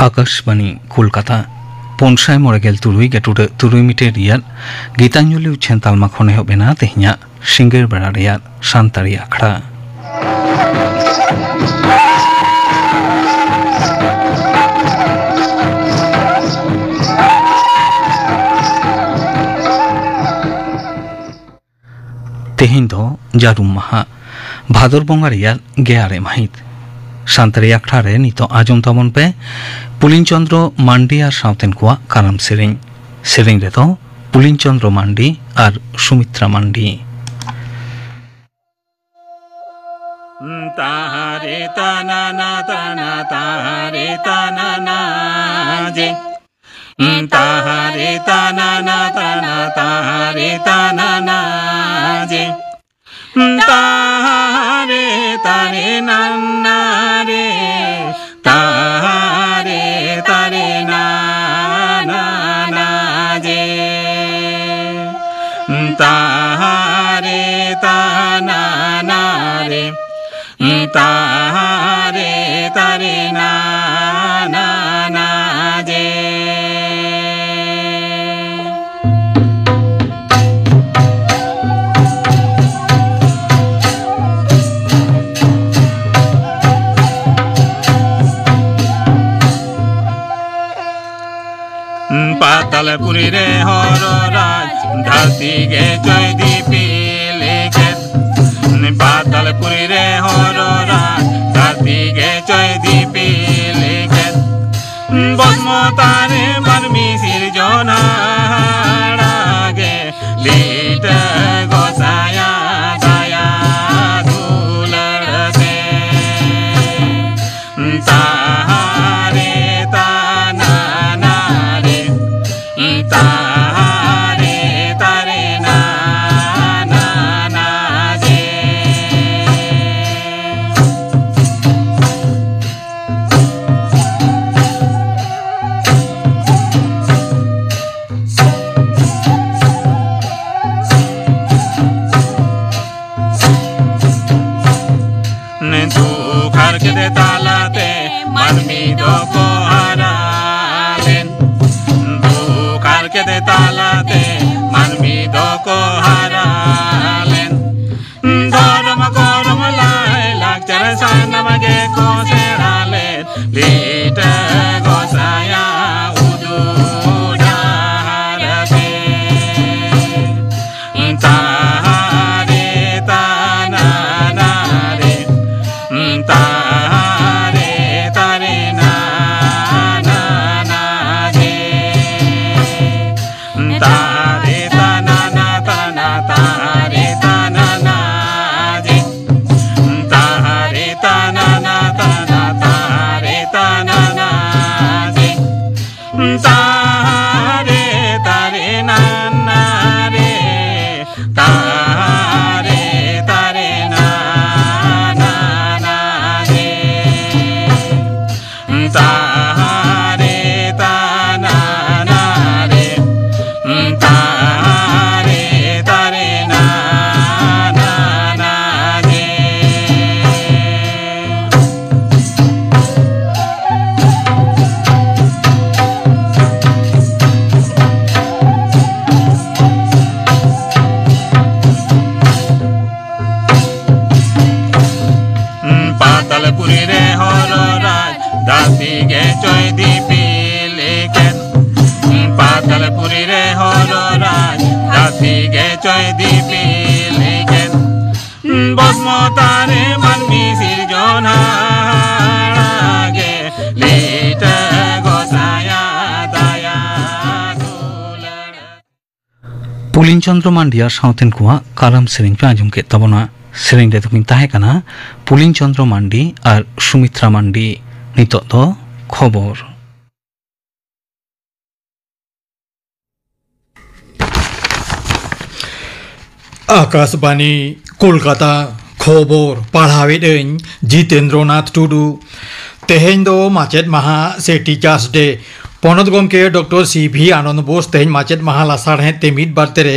आकाशवाणी कोलकाता पनसाय मोरेगेल तुरुई गेटुरे तुरुई मिटे रियाल गीतांजलि उच्छेन तालमा खने होबेना तेहnya सिंगेर बेड़ा रियाल शांतारी आखड़ा तेहिन दो जारुम माहा भादर बंगा रियाल गेआरे माहित शांतारी आखड़ा रे नितो आजम तबन पे पुलिन चंद्र मांडी और साउतेन कुआ काराम सेरें रे तो पुलिन चंद्र मांडी और सुमित्रा मांडी तारे तना ना तना तारे तना ना जे तारे तना ना तना तारे तना ना जे तारे तारे नन्ना रे तारे तारे ना ना ना जे तारे ताना ना रे तारे तारे ना ना ना जे पातालपुरी रे हरो राज धरती गे जय दीपी लेके पातालपुरी रे हरो राज धरती गे जय दीपी लेके बसमतारे बर्मी सिरजना गे लीट गोसाया दया धूलड़ते तारे ताना नारे तारे तारे ना ना ना जे ने तू घर के दे तालाते मनमी दो को हरालेन के दे तालाते मनमी दो को हरालेन धर्म करम लाए लाचर सानमगे को सेरालेन लीट गोसाया उदुडारते तारे ताना नारे तारे तारे ना ना ना जे तारे तना ना तना तारे तना ना जे तारे तना ना तना तारे तना ना जे तारे तारे ना ना रे तारे तारे ना ना ना जे तारे तना ना रे तारे तारे ना ना ना जे पातालपुरी रे हरो राज दासी गे चोय दीपी लेकेन पातालपुरी रे हरो राज दासी गे चोय दीपी लेकेन बसमतारे मनमी सिरजना गे लीट गोसाया दया धूलड़ पुलिन चंद्र मांडिया साउतेन कुआ काराम सेरें पे आजम के तबना सेरें रे तुकिन ताहे कना पुलिन चंद्र मांडी और सुमित्रा मांडी नितो दो खबर आकाशवाणी कोलकाता खबर पढ़ावेदें जितेंद्रनाथ टुडू तेहें दो माचेद महा से टीचार्स डे पनत गमके डॉक्टर सीभी आनंद बोस तेज माचेद महा लासाढ़े ते मिद बारते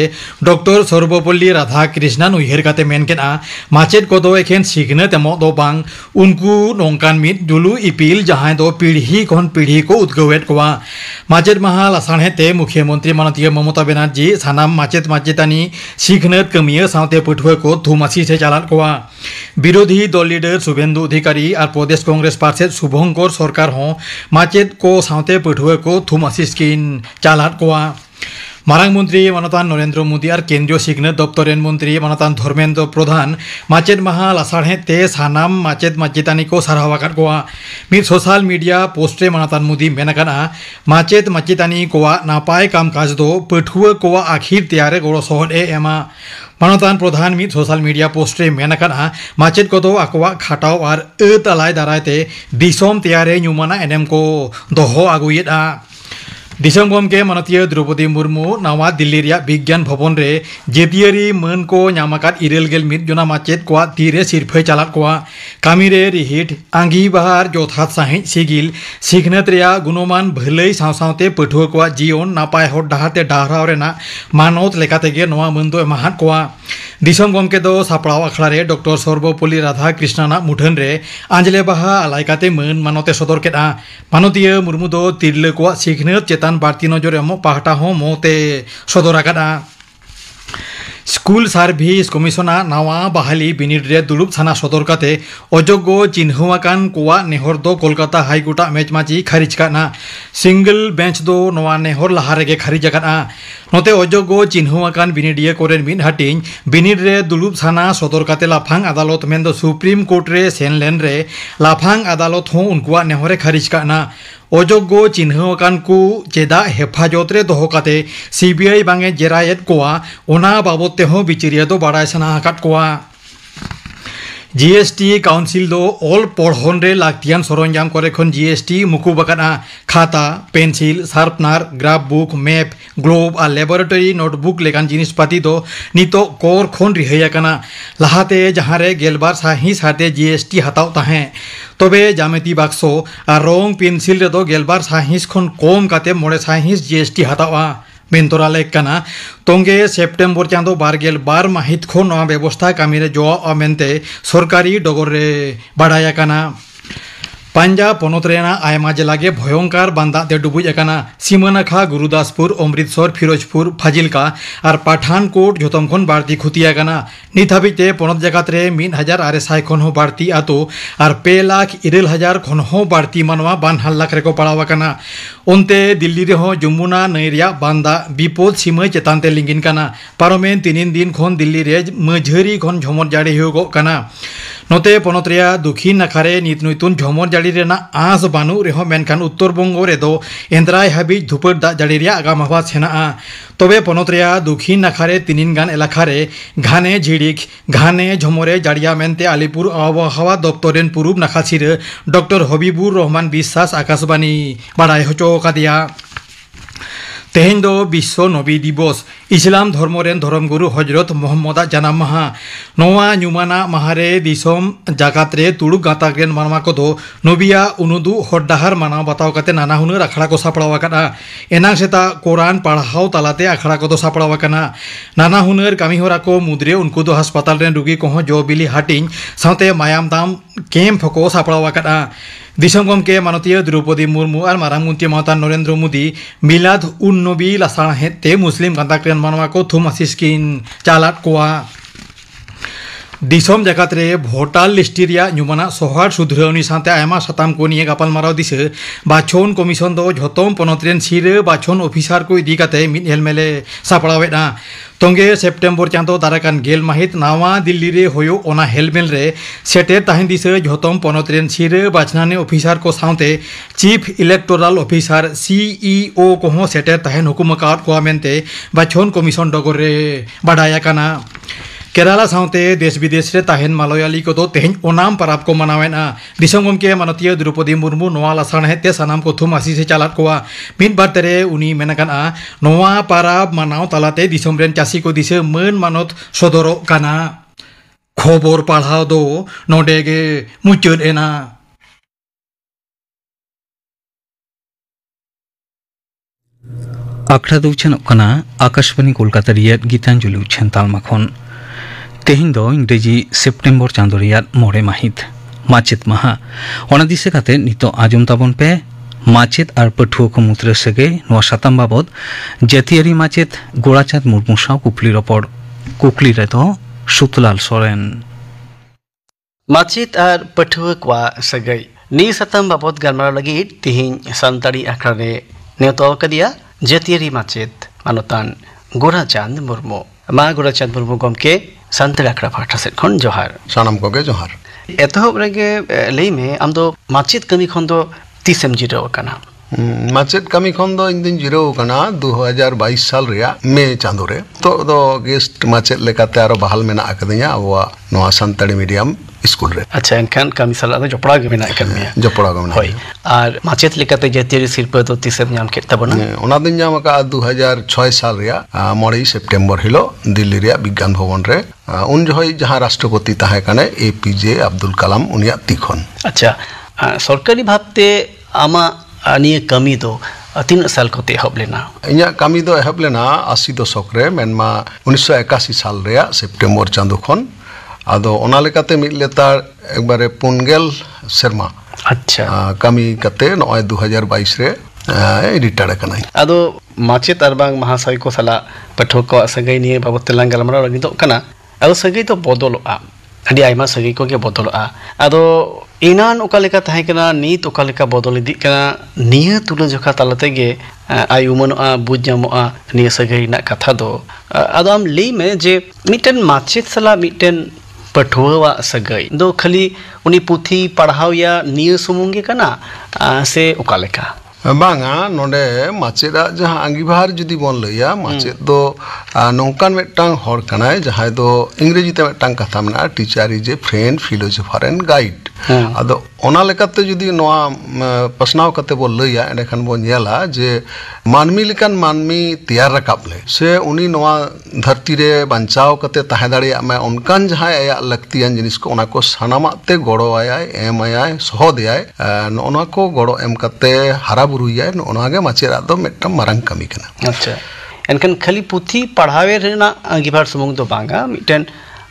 डॉक्टर सर्वपल्ली राधा कृष्णन उयहर काते मेनकेना माचेद को एखेन सिखनत एमो दो बांग उनको नोंकान मिद दुलु इपिल जहां दो पीढ़ी खन पीढ़ी को उद्गवेद कोआ माचेद महा लासाढ़े ते मुख्यमंत्री माननीय ममता बनर्जी सानाम माचेद माचेदानी सिखनत कमिया सावते पठुआ को थुमासी से चालात कोआ विरोधी दल लीडर शुभेंदु अधिकारी और प्रदेश कांग्रेस पार्षद शुभंकर सरकार हों माचेद को सावते पठुआ को थुमासी स्किन चालात कोआ मारांग मंत्री मानतान नरेंद्र मोदी और केंद्रीय सिखनत दफ्तरेन मंत्री मानतान धर्मेंद्र प्रधान माचेद महा लासाढ़े ते सानाम माचेद माचेदानी को सारहावाकात कोआ मिद सोशल मीडिया पोस्टे मानतान मोदी मेनाकाना माचेद माचेदानी कोआ नापाय कामकाज दो पठुआ कोआ आखिर तैयारे गड़ो सहद एमा मानतान प्रधान मिद सोशल मीडिया पोस्टे मेनाकाना माचेद को आकोआ खाटाव और तलाय दारायते दिसोम तैयारे न्यूमाना एनेम को दोहो आगुयेदा दिसम गमके माननीय द्रौपदी मुर्मू नवा दिल्ली रिया विज्ञान भवन रे जेपियारी मन को नामाकात इरेलगेल मिद जना माचेद को तीरे सिरफे चालात कोआ कामी रे रिहिट आंगी बहार जोथात साहित सिगिल सिखनत रिया गुणमान भलई सावसावते पठुआ को जीवन नापाय हर डाहाते डाहराव रेना मानवत लेकातेगे नवा मन दो एमाहात कोआ दिसम गमके दो सापड़ाव आखड़ा रे डॉक्टर सर्वपल्ली राधा कृष्णना मुठन रे आंजले बाहा आलायकाते मन मानते सदर केदा माननीय मुर्मू दो तिरले को सिखनत चेतान बाड़ती नजर एमो पाहटा हों मोते सदर आकादा स्कूल सार्भिस कमिशना नावा बहाली बिनिड रे दुलुब थाना सदर काते अजोग्य चिन्हवाकान कोआ नेहर दो कोलकाता हाईकोर्टा मेचमाची खारिज काना सिंगल बेंच दो नवा नेहर लहा रेगे खारिज आकाना नोते अजोग्य चिन्हवाकान बिनिडिया कोरेन मिद हाटिंग बिनिड रे दुलुब थाना सदर काते लाफांग अदालत मेन सुप्रीम कोर्ट रे सेनलेन रे लाफांग अदालत हों उनकुआ नेहरे खारिज काना अजोग्य चिन्हवाकान को चेदा हेफाजत रे दोहोकाते सीबीआई बांगे जेरायेद कोआ ओना बाबत तेहो बिचिरिया दो बाड़ाय सना आकात कोआ जीएसटी काउंसिल दो ऑल पढ़न रे लाक्तियान सरंजाम करे खन जीएसटी मुकुब आकाना खाता pencil sharpener graph book map globe और लेबोरेटरी नोटबुक लेकान जिनिस पाती दो नितो कोर खन रिहाय आकाना लहाते जहां रे गेलबार साहिस हाते जीएसटी हताव ताहें तबे जामेती बाक्सो और रंग पेंसिल रे दो गेलबार साहिस खन कम काते मोड़े साहिस जीएसटी हतावा मेंतोराले कना तोंगे सेप्टेम्बर चांदो बारगेल बार माहित खो नवा व्यवस्था कामी रे जोआ मेनते सरकारी डगर रे बाड़ाया काना पंजाब पनत रेना आयमा जिलागे भयंकर बांदा ते डुबुज आकाना सीमानाखा गुरुदासपुर अमृतसर फिरोजपुर फाजिलका और पठानकोट जोतम खन बाड़ती खुती आकाना नित हाबिते पनत जगत रे 1,600 खन हो बाड़ती आतो और 2,07,000 खन हो बाड़ती मानवा 2 लाख रेको पड़ाव आकाना उनते दिल्ली रे हो जमुना नैरिया बांदा विपद सीमा चेतानते लिंगिन काना पारमेन 3 दिन खन दिल्ली रे मझरी खन झमर जाड़ी होगो काना नोते पनत रेया दक्षिण नाखारे नित नैतुन झमर जाड़ी रेना आस बानु रेहो मेनखान उत्तर बंगो रेदो एंद्राय हाबि धुपर दा जाड़ी रेया आगाम आवाज सेना तबे पनत रेया दक्षिण नाखारे 3 गान एलाकारे घाने झिड़िक घाने झमरे जाड़िया मेनते आलिपुर आबहावा दफ्तरेन पुरुब नाखासिर डॉक्टर हबीबुर रहमान विश्वास आकाशबाणी बाड़ाय होचो कादिया तेहें दो विश्व नबी दिवस इस्लाम धर्मरेन धर्मगुरु हजरत मोहम्मद जानाम माहा नोआ न्यूमाना माहारे दिसम जागात रे तुड़ुक गाताग्रेन मानवा को दो नबिया उनुदु हड्डाहार मानाव बताव काते नाना हुनर आखड़ा को सापड़ाव आकाना एनांग सेता कुरान पढ़ाव तालाते आखड़ा को दो सापड़ाव आकाना नाना हुनर कामी होरा को मुद्रे उनको दो अस्पताल रेन रुगी को जो बिली हाटिंग सावते मायाम दाम कैम्प को सापड़ाव आकाना दिसम गमके माननीय द्रौपदी मुर्मू और मारांग मंत्री माननीय नरेंद्र मोदी मिलाद उन नबी लासाढ़े ते मुस्लिम गांताक्रेन मानवा को थुमासी स्किन चालात कोआ दिसम जगत रे भोटाल लिस्टिरिया न्यूमाना सोहार सुधरावनी साथे आयमा साताम को निये गापाल माराव दिसे बाछन कमिशन दो झोतम पनतरेन सिरे बाछन ऑफिसर को इदी काते मिद हेलमेले सापड़ावेना तोंगे सेप्टेम्बर चांदो दाराकान गेल माहित नावा दिल्ली रे होयो ओना हेलमेल रे सेटे ताहिन दिसे झोतम पनतरेन सिरे बाछनाने ऑफिसर को साथे चीफ इलेक्टोरल ऑफिसर सीईओ को हो सेटे ताहिन हुकुम काट को मेनते बाछन कमिशन डगर रे बाडाया काना केराला सावते देश विदेश रे ताहेन मालयाली को तो तेहन ओनाम पराब को मनावेना दिसम गमके माननीय द्रौपदी मुर्मू नोआ लासाढ़े ते सानाम को थुमासी से चालात कोआ मिद बार तेरे उनी मेनाकाना नोआ पराब मानाव तालाते दिसम रेन चासी को दिसे मन मानत सदरो काना खबर पढ़ाव दो नोडेगे मुचुद एना। आखड़ा दो उछनोकना आकाशवाणी कोलकाता रियाद गीतांजलि उछन तालमा खन तेहिन दो इंग्रेजी सेप्टेम्बर चांदो रियाद मोरे माहित माचेत माहा ओना दिसे काते नितो आजम ताबन पे माचेत और पठुओ को मुद्रे सगे नवा साताम बाबद जातियारी माचेत गोड़ाचाँद मुर्मू साव कुकली रपड़ कुकली रेतो सुतलाल सोरेन माचेत और पठुओ को सगई नी साताम बाबद गालमाराव लगी तिहिन सानताड़ी आखड़ा रे नेवतो कदिया जातियारी माचेत मानोतान गोड़ाचाँद मुर्मू मा गोड़ाचाँद मुर्मू गमके सानताड़ी आखड़ा पाठा सेट खन जोहार सानाम कोगे जोहार एतहब रेगे लई में आम दो माचेत कमी खन दो तीसम जिराव कना माचेत कमी खन दो इन दिन जिराव कना 2022 साल रिया मे चांदो रे तो दो गेस्ट माचेत लेकाते आरो बहाल मेना आकदिया अबवा नवा सानताड़ी मीडियम स्कूल रे अच्छा एनखान कमी साला दो जपड़ा गे मेना कमिया जपड़ा गे होय आर माचेत लेकाते जातियारी सिरपा दो तीसम नाम केत तबना ओना दिन नाम का 2006 साल रिया 9 सितंबर हिलो दिल्ली रिया विज्ञान भवन रे उन जहय जहां राष्ट्रपति ताहे कने एपीजे अब्दुल कलाम उनिया तिखन अच्छा सरकारी भाबते आमा निये कमी दो 3 साल कोते एहब लेना इया कमी दो एहब लेना 80 दशक रे मेनमा 1981 साल रिया सेप्टेम्बर चांदो खन आदो ओना लेकाते मिद लेतार एकबारे पुनगेल शर्मा अच्छा कमी कते नय 2022 रे रिटायर कनाई आदो माचेत अरबांग महाशय को सला पठो को सगई निये बाबत तेलांग गलमरा लगी तो कना आदो सगई तो बदलआ अडी आयमा सगई को के बदलआ आदो इनान ओका लेका ताहे कना नीत ओका लेका बदल इदी कना निये तुलो जोखा तालते गे आय उमनआ बुझ जामआ निये सगई ना कथा दो आदो आम लेई में जे मिटन माचेत सला मिटन पठुआ सगई दो खाली उनी पुथी पढ़ाव या निये सुमुंगे कना से ओका लेका बांगा नोडे माचेदा जहां अंगीभार जुदी बोन लैया माचेद दो नौकान मेटांग हर कनाय जहां दो इंग्रेजी ते मेटांग कथा मना teacher is a friend philosopher and guide आदो ओना लेकाते जुदी नोआ प्रश्नाव कते बो लैया एंडखान बो नेला जे मानमी लेकान मानमी तैयार रकाबले से उनी नोआ धरती रे बांचाव कते ताहे दाड़िया मा उनकान जहां आया लक्तियान जिनिस को ओना को सानामाते गड़ो आय एम आय सह देय ओना को गड़ो एम कते हरा बुरुया ओनागे माचेरा दो मेटम मारंग कमी कना अच्छा एनकन खाली पुथी पढ़ावे रेना अंगीभार सुमुंग दो बांगा मिटन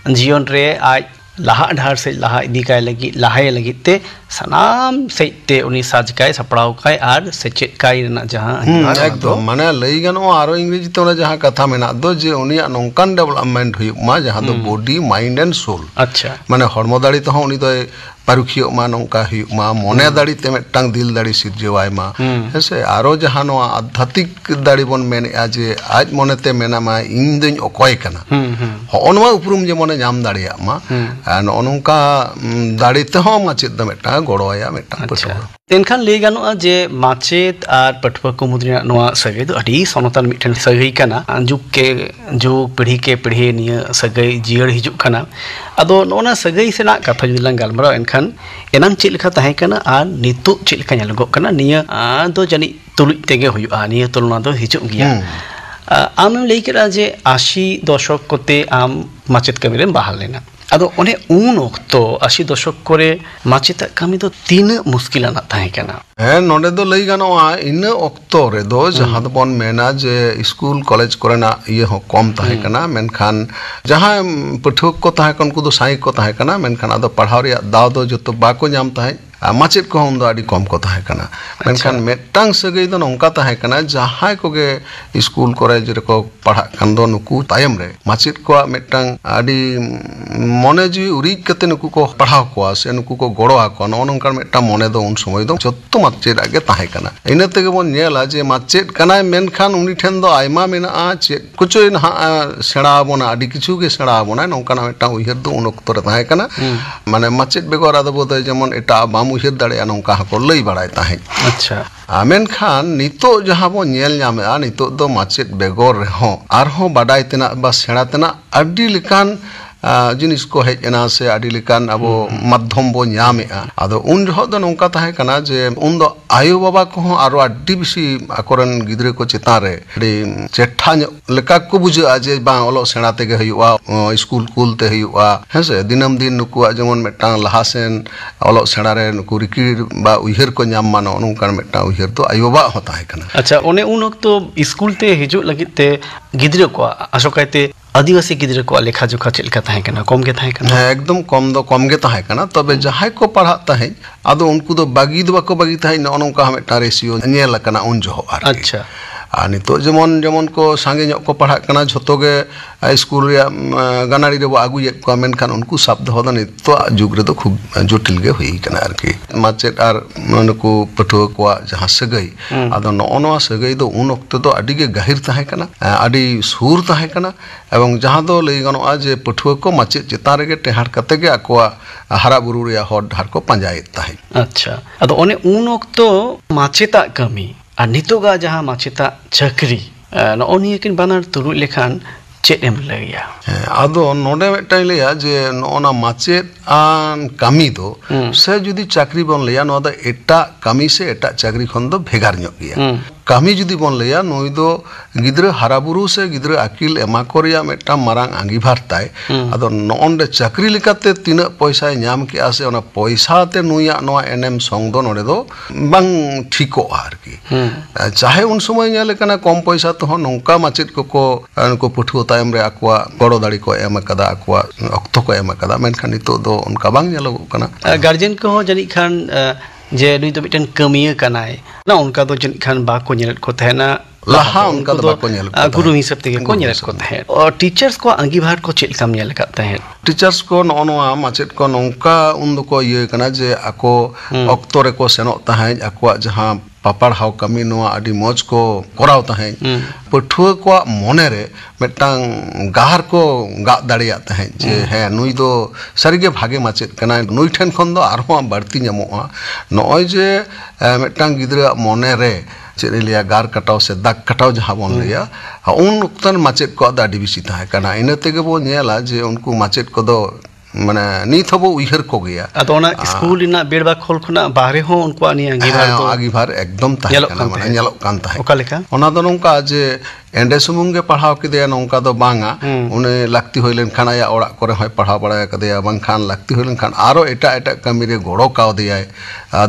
जीवन रे आज लाहा ढार से लाहा इदी काय लगी लाहाय लगी ते सनाम सेते उनी साजकाय सपड़ाव काय आर सेचेत काय रेना जहां एकदम माने लई गनो आरो इंग्रेजी तो जहां कथा मेना दो जे उनी नोंकान डेवलपमेंट हुई मा जहां दो बॉडी माइंड एंड सोल अच्छा माने हरमो दाड़ी तो उनी दो पारुखियो मा नोंका हुई मा मोने दाड़ी ते मेटांग दिल दाड़ी सिरजेवाय मा हेसे आरो जहां नो आध्यात्मिक दाड़ी बन मेने जे आज मोने ते मेना मा इन दिन ओकय कना होनवा उपरुम जे मोने नाम दाड़िया मा नोंका दाड़ी ते हो माचेद द मेटा गड़ोया मेटा पठुआ तेनखान ले गानो जे माचेत आर पठुआ को मुद्रिया नोआ सगई दो अडी सनतन मिठन सगई कना जुग के जुग पीढ़ी के पीढ़ी निया सगई जियड़ हिजुक कना अदो नोना सगई सेना कथा जुदिलां गालमरा एनखान एनाम चेद लेखा ताहे कना आर नितु चेद लेखा नेलगो कना निया दो जानि तुलुज तेगे हुयुआ निया तुलना दो हिजुक गिया आम लई केरा जे 80 दशक कोते आम माचेत कमिरे बहाल लेना अदो ओने उन ओक्तो 80 दशक करे माचेता कमी दो तीन मुश्किल ना ताहे कना नोडे दो लई गानोआ इन ओक्तो रे दो जहां बन मेना जे स्कूल कॉलेज कोरेना ये हो कम ताहे कना मेनखान जहां पठुक को ताहे कन को दो साई को ताहे कना मेनखान अदो पढ़ाव रे दाव दो जतो बाको जाम ताहे माचेत को हम दो आडी कम को ताहे कना मेनखान मेटांग सगई दो नोंका ताहे कना जहां को गे स्कूल कॉलेज रे को पढ़ा कन दो नुकु तायम रे माचेत को मेटांग आडी मने जी उरी कते नुकु को पढ़ाव को से नुकु को गड़ोआ को नोंका मेटा मने दो उन समय दो जत्तो माचेत आगे ताहे कना इने तेगे बन नेला जे माचेत कना मेनखान उनी ठेन दो आयमा मेना चे कुछ ना सेड़ा बना आडी किछु के सेड़ा बना नोंका मेटा उहिर दो उन ओक्तो रे ताहे कना माने माचेत बेगर आदो बोदे जेमन एटा बाम उहिर दाड़े नोंका को लई बाड़ाय ताहे अच्छा मेनखान नितो जहां बो नेल नामेआ नितो दो माचेत बेगर रे हो आर हो बाडाय तेना बा सेड़ा तेना आडी लेकान जिनिस को हेज एना से आदि लेकान अब माध्यम बो ᱧᱟᱢᱮᱜᱼᱟ ᱟᱫᱚ ᱩᱱ ᱡᱚᱦᱚᱜ ᱫᱚ ᱱᱚᱝᱠᱟ ᱛᱟᱦᱮᱸ ᱠᱟᱱᱟ ᱡᱮ ᱩᱱ ᱫᱚ ᱟᱭᱳ ᱵᱟᱵᱟ ᱠᱚᱦᱚᱸ ᱟᱨᱚ ᱟᱹᱰᱤ ᱵᱤᱥᱤ ᱟᱠᱚᱨᱮᱱ ᱜᱤᱫᱽᱨᱟᱹ ᱠᱚ ᱪᱮᱛᱟᱱ ᱨᱮ ᱟᱹᱰᱤ ᱪᱮᱴᱷᱟ ᱧᱚᱜ ᱞᱮᱠᱟ ᱠᱚ ᱵᱩᱡᱷᱟᱹᱜᱼᱟ ᱡᱮ ᱵᱟᱝ ᱚᱞᱚᱜ ᱥᱮᱬᱟ ᱛᱮᱜᱮ ᱦᱩᱭᱩᱜᱼᱟ ᱥᱠᱩᱞ ᱠᱩᱞᱛᱮ ᱦᱩᱭᱩᱜᱼᱟ ᱦᱮᱸᱥᱮ ᱫᱤᱱᱟᱹᱢ ᱫᱤᱱ ᱱᱩᱠᱩᱣᱟᱜ ᱡᱮᱢᱚᱱ ᱢᱤᱫᱴᱟᱝ ᱞᱟᱦᱟ ᱥᱮᱱ ᱚᱞᱚᱜ ᱥᱮᱬᱟ ᱨᱮ ᱱᱩᱠᱩ ᱨᱤᱠᱤᱲ ᱵᱟ ᱩᱭᱦᱟᱹᱨ ᱠᱚ ᱧᱟᱢ ᱢᱟ ᱱᱚᱝᱠᱟᱱ ᱢᱤᱫᱴᱟᱝ ᱩᱭᱦᱟᱹᱨ ᱫᱚ ᱟᱭᱳ ᱵᱟᱵᱟ ᱦᱚᱸ ᱛᱟᱦᱮᱸ ᱠᱟᱱᱟ ᱟᱪᱪᱷᱟ ᱚᱱᱮ ᱩᱱ ᱚᱠᱛᱚ ᱥᱠᱩᱞ ᱛᱮ ᱦᱤᱡᱩᱜ ᱞᱟᱹᱜᱤᱫ ᱛᱮ ᱜᱤᱫᱽᱨᱟᱹ ᱠᱚᱣᱟᱜ ᱟᱥᱚᱠᱟᱭᱛᱮ आदिवासी गिद्रा को लेखा जोखा चेक लेका ताहे कना कम गे ताहे कना एकदम कम दो कम गे ताहे कना तबे जहाय को पढ़ा ताहे आदो उनको दो बागी दो बाको बागी ताहे नोनका हम एटा रेशियो नेल कना उन जो अच्छा आ नितो जेमन जेमन को सांगे ᱧᱚᱜ को पढ़ा कना झतो गे स्कूल रे गानाड़ी रे आगुए को मेनखान उनको शब्द होदा नितो जुग रे दो खूब जटिल गे हुई कना आरकी माचेट आर उनको पठुआ को जहां सगई आदो नोनवा सगई दो उन वक्त दो अडी गे गहिर ताहे कना अडी सुर ताहे कना एवं जहां दो लई गनोआ जे पठुआ को माचेट चिता रे गे टेहाड़ कते गे आकोआ हारा बुरु रे हर ढार को पंजायत ताहे अच्छा आदो ओने उन वक्त माचेता कमी और नितोगा जहाँ माचेता चक्री नोनिया किन बानार तुरु लेखान चेत एम लगिया आदो नोडे मिटाई लिया जे नोना माचेत आन कमी दो से जुदी चाकरी बन लिया नो दा एटा कमी से एटा चाकरी खन दो भेगार ᱧᱚᱜ गया कमी जुदी बन लिया नोई दो गिद्र हराबुरु से गिद्र अकिल एमा कोरिया मेटा मारांग आंगीभार ताय आदो नोंडे चाकरी लेकाते तिना पैसा ᱧᱟᱢ के आसे ओना पैसा ते नुया नोआ एनएम संग दो नोडे दो बांग ठीको आरकी चाहे उन समय ᱧᱮᱞ कना कम पैसा तो नोंका माचेत को उनको पठुआ तायम रे आकुआ गड़ो दाड़ी को एम कदा आकुआ अक्तो को एम कदा मेनखान नितो दो उनका बांग ᱧᱮᱞᱚᱜ कना गार्जियन को जनी खान जे नुई तो मिटन कमिया कनाय ना उनका तो जनी खान बाको ᱧᱮᱞ को तहना लाहा उनका तो बाको ᱧᱮᱞ को गुरु हिसाब ते को ᱧᱮᱞ को तहे और टीचर्स को अंगीभार को चेल काम ᱧᱮल करते हैं टीचर्स को नोनवा माचेत को नोंका उन दो को ये कना जे आको अक्तो रे को सेनो तहाय आकुआ जहां पापड़ हाउ कमी नोआ अडी मौज को कोराव तहाय पठुआ को मोने रे मेटांग गाहर को गा दाड़िया तहाय जे है नुई दो सरिगे भागे माचेत कना नुई ठेन खन दो आरहो बाड़ती ᱧᱟᱢᱚᱜᱼᱟ नोय जे मेटांग गिद्रा मोने रे चेद लिया गार कटाव से दाग कटाव जहां बन लिया उन उक्तन माचेत को अडी बिसी ताहे कना इना तेगे बो नेला जे उनको माचेत को दो माने नीत हबो उइहर को गया अतो ना स्कूल इना बेड़बा खोल खुना बाहरे हो उनको आनी अंगीभार तो आगीभार एकदम ताहे कना माने ᱧᱮᱞᱚᱜ कान ताहे ओका लेका ओना दो नोंका जे एंडे सुमुंगे पढ़ाव किदे नोंका दो बांगा उने लागती होइलेन खाना या ओड़ा करे होय पढ़ाव बड़ा कदे बांखान लागती होइलेन खान आरो एटा एटा कमी रे गोड़ो काव दियाय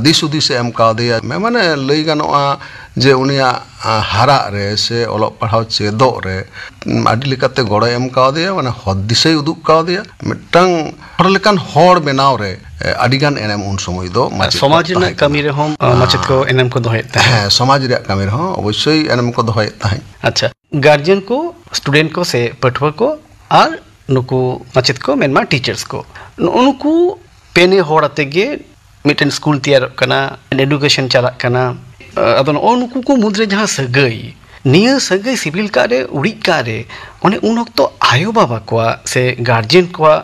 दिसुदी से एम काव दिया मैं माने लई गानोआ जे उनिया हारा रे से ओलग पढ़ाव चेदो रे आदि लेकाते गोड़ो एम काव दिया माने हद दिसे उदुग काव दिया मिटंग हर लेकान हर बेनाव रे अडिगान एनएम उन समय दो समाज रे कमी रे हम माचेत को एनएम को दोहयत है समाज रे कमी रे हम अवश्य एनएम को दोहयत ताहे अच्छा गार्जियन को स्टूडेंट को से पठुआ को और नुकु माचेत को मेनमा टीचर्स को उनको पेने होड़ अतेगे मिटन स्कूल तैयार कना एडुकेशन चला कना अदन उनको को मुद्रे जहां सगई निया सगई सिविल कारे उड़ी कारे ओने उन तो आयो बाबा को से गार्जियन को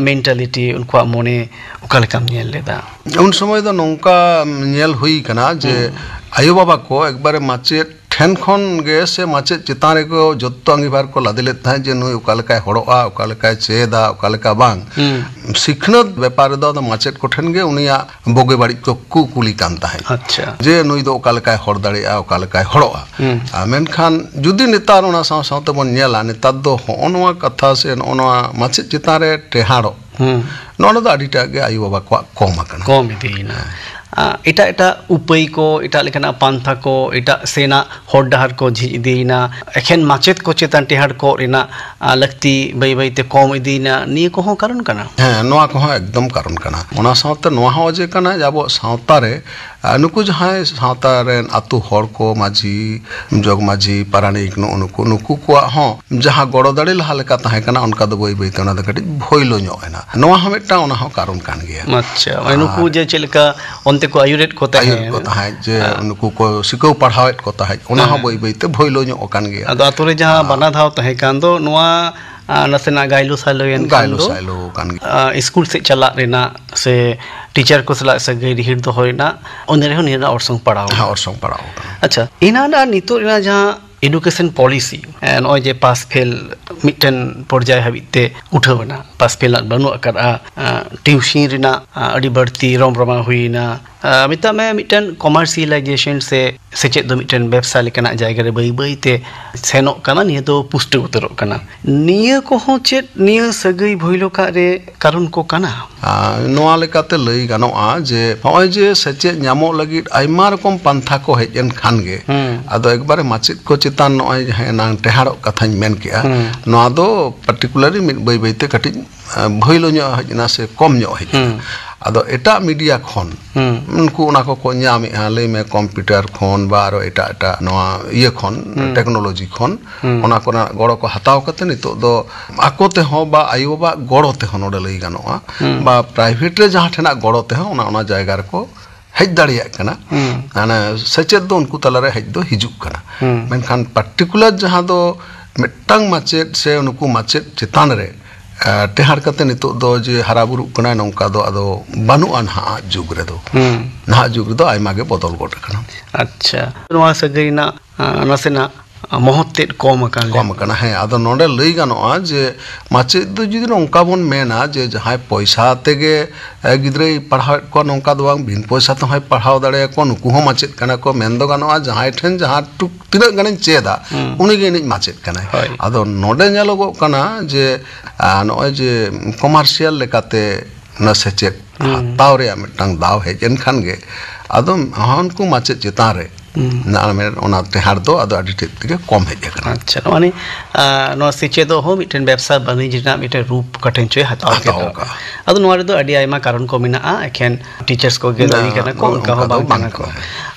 मेंटालिटी उनको मोने ओका लेका ᱧᱮᱞ लेदा उन समय दो नोंका ᱧᱮᱞ हुई कना जे आयो बाबा को एक बारे माचेत ठेन खन गे से माचेत चितान रे को जत्तो अंगीभार को लादिले ताहे जे नुई ओका लेका हड़ोआ ओका लेका चेदा ओका लेका बांग सिखनत व्यापार दो माचेत को ठेन गे उनिया बोगे बाड़ी को कुली कान ताहे अच्छा जे नुई दो ओका लेका हड़ दाड़िया ओका लेका हड़ोआ मेनखान जुदी नेतार ओना साव सावते बन ᱧᱮᱞᱟ नेतार दो होनवा कथा से ओनवा माचेत चितान रे टेहाड़ो नोना दो अडिटा गे आयु बाबा को कम आकना कम इदीना एटा एटा उपई को एटा लेखना पांथा को एटा सेना हर डहार को झिज इदीना एखेन माचेत को चेतन टेहाड़ को रेना लगती बई बई ते कम इदीना निये को कारण कना हां नोआ को एकदम कारण कना ओना सावते नोआ हो जे कना जाबो सावता रे नुकु जहां सावता रे आतु हर को माझी जग माझी पारानिक नुकु नुकु को हो जहां गड़ो दाड़ी लहा लेका ताहे कना उनका दो बई बई ते ओना द कटी भइलो ᱧᱚᱜ एना नोआ हम एटा ओना हो कारण कान गया अच्छा नुकु जे चेलका ओनते को आयुरेट को ताहे जे नुकु को सिको पढ़ावेत को ताहे ओना हो बई बई ते भइलो ᱧᱚᱜ कान गया अदो आतुरे जहां बना धाव ताहे कान दो नोआ नसेना गाइलो साइलोयन कान स्कूल से चला रेना से टीचर को सला से गई हिट दो होइना ओने रे निना और संग पढ़ाओ हां और संग पढ़ाओ अच्छा इना ना नितो इना जहां एडुकेशन पॉलिसी नॉय जे पास फेल मिटन पर्याय हबिते उठावना पास फेल बनु अकरा ट्यूशन रिना अडी बढ़ती रोम रोमा हुईना मिता में मिटन कमर्शियलाइजेशन से सेचेत दो मिटन व्यवसाय लेकना जायगा रे बई बई ते सेनो कना निय दो पुष्टि उतरो कना निय को हो चेत निय सगई भइलो का रे कारण को कना नोआ लेकाते लई गानोआ जे होय जे सेचेत ᱧᱟᱢᱚᱜ ᱞᱟᱹᱜᱤᱫ ᱟᱭᱢᱟ ᱨᱚᱠᱚᱢ ᱯᱟᱱᱛᱷᱟ ᱠᱚ ᱦᱮᱡ ᱮᱱ ᱠᱷᱟᱱ ᱜᱮ ᱟᱫᱚ ᱮᱠᱵᱟᱨᱮ ᱢᱟᱪᱮᱫ ᱠᱚ ᱪᱮᱛᱟᱱ ᱱᱚᱜᱼᱚᱭ ᱡᱟᱦᱟᱸ ᱱᱟᱝ ᱴᱮᱦᱟᱲᱚᱜ ᱠᱟᱛᱷᱟᱧ ᱢᱮᱱ ᱠᱮᱜᱼᱟ ᱱᱚᱣᱟ ᱫᱚ ᱯᱟᱨᱴᱤᱠᱩᱞᱟᱨᱞᱤ ᱢᱤᱫ ᱵᱟᱹᱭ ᱵᱟᱹᱭᱛᱮ ᱠᱟᱹᱴᱤᱡ ᱵᱷᱚᱭᱞᱚ ᱧᱚᱜ ᱦᱮᱡ ᱮᱱᱟ ᱥᱮ ᱠᱚᱢ ᱧᱚᱜ ᱦᱮᱡ ᱮᱱᱟ ᱟᱫᱚ ᱮᱴᱟᱜ ᱢᱤᱰᱤᱭᱟ ᱠᱷᱚᱱ ᱩᱱᱠᱩ ᱚᱱᱟ ᱠᱚᱠᱚ ᱧᱟᱢᱮᱜᱼᱟ ᱞᱟᱹᱭᱢᱮ ᱠᱚᱢᱯᱤᱭᱩᱴᱟᱨ ᱠᱷᱚᱱ ᱵᱟ ᱟᱨᱚ ᱮᱴᱟᱜ ᱱᱚᱣᱟ ᱤᱭᱟᱹ ᱠᱷᱚᱱ ᱴᱮᱠᱱᱳᱞᱚᱡᱤ ᱠᱷᱚᱱ ᱚᱱᱟ ᱠᱚᱨᱮᱱᱟᱜ ᱜᱚᱲᱚ ᱠᱚ ᱦᱟᱛᱟᱣ ᱠᱟᱛᱮ ᱱᱤᱛᱚᱜ ᱫᱚ ᱟᱠᱚ ᱛᱮᱦᱚᱸ ᱵᱟ ᱟᱭᱳ ᱵᱟᱵᱟ ᱜᱚᱲᱚ ᱛᱮᱦᱚᱸ ᱱᱚᱰᱮ ᱞᱟᱹᱭ ᱜᱟᱱᱚᱜᱼᱟ ᱵᱟ ᱯᱨᱟᱭᱵᱷᱮᱴ ᱨᱮ ᱡᱟᱦᱟᱸ ᱴᱷᱮᱱᱟᱜ ᱜᱚᱲᱚ ᱛᱮᱦᱚᱸ ᱚᱱᱟ ᱡᱟᱭᱜᱟ ᱨᱮᱠᱚ ᱦᱮᱡ ᱫᱟᱲᱮᱭᱟᱜ ᱠᱟᱱᱟ ᱢᱟᱱᱮ ᱥᱮᱪᱮᱫ ᱫᱚ ᱩᱱᱠᱩ ᱛᱟᱞᱟᱨᱮ ᱦᱮᱡ ᱫᱚ ᱦᱤᱡᱩᱜ ᱠᱟᱱᱟ ᱢᱮᱱᱠᱷᱟᱱ ᱯᱟᱨᱴᱤᱠᱩᱞᱟᱨ ᱡᱟᱦᱟᱸ ᱫᱚ ᱢᱤᱫᱴᱟᱝ ᱢᱟᱪᱮᱫ ᱥᱮ ᱩᱱᱠᱩ ᱢᱟᱪᱮᱫ ᱪᱮᱛᱟन ᱨᱮ ᱴᱮᱦᱟᱲ ᱠᱟᱛᱮ ᱱᱤᱛᱚᱜ ᱫᱚ ᱡᱮ ᱦᱟᱨᱟ ᱵᱩᱨᱩᱜ ᱠᱟᱱᱟ ᱱᱚᱝᱠᱟ ᱫᱚ ᱟᱫᱚ ᱵᱟᱹᱱᱩᱜᱼᱟ ᱱᱟᱦᱟᱜ ᱡᱩᱜᱽ ᱨᱮᱫᱚ ᱱᱟᱦᱟᱜ ᱡᱩᱜᱽ ᱨᱮᱫᱚ ᱟᱭᱢᱟ ᱜᱮ ᱵᱚᱫᱚᱞ ᱜᱚᱫ ᱟᱠᱟᱱᱟ अच्छा नोआ सगईना नसेना महत्तेद कम कम हाँ आदो नोडे लई गानोआ जे माचेद दो जुदी नोंका बोन मेना जे जहां पैसा तेगे गिद्रे पढ़ाव को नोंका दो बांग बिन पैसा तो हाय पढ़ाव दाड़े को नुकु हो माचेद कना को मेन दो गानोआ जहां ठेन जहां टुक तिना गाने चेदा उनी गे नि माचेद कना आदो नोडे नेलोगो कना जे नोय जे कमर्शियल लेकाते न सेचेद हाताव रे मिटांग दाव हेजन खान गे आदो हानकु माचेद चेतान रे ना टेहार दो आदो अडी तेगे कम हेज आकना अच्छा माने नो सेचेदो हो मिटन व्यवसाय बानिज्य ना मिटन रूप कठिन चोय हताव का आदो नोआ रे दो अडी आयमा कारण को मिना एखेन टीचर्स को गे दाई कना को उनका हो बांग को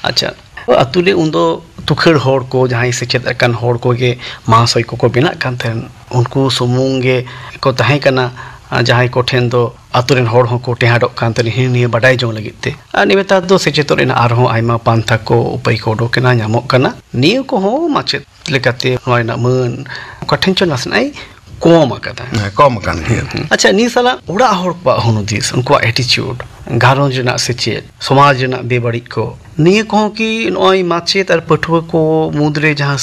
अच्छा अतुले उन्दो तुखड़ होड़ को जहां सेचेद अकन होड़ को गे महाशय को बिना कान थेन उनको सुमुंगे को तहे कना जहां को ठेन दो अतुरेन होड़ हो को टेहाडोक कान तनि हिनी बडाय जो लगिते निवेता दो सेचेतोरेन आरहो आयमा पांथा को उपाय को डोकेना ᱧᱟᱢᱚᱜ ᱠᱟᱱᱟ नियो को हो माचेत लेकाते नोयना मन कठिन चो नसनाय कम आकादा कम कान गया अच्छा नि साला उड़ा होड़ पा होनो दिस उनको एटीट्यूड घारों जना सेचेत समाज जना बेबड़ी को नियो को कि नोय माचेत और पठुआ को मुद्रे जहां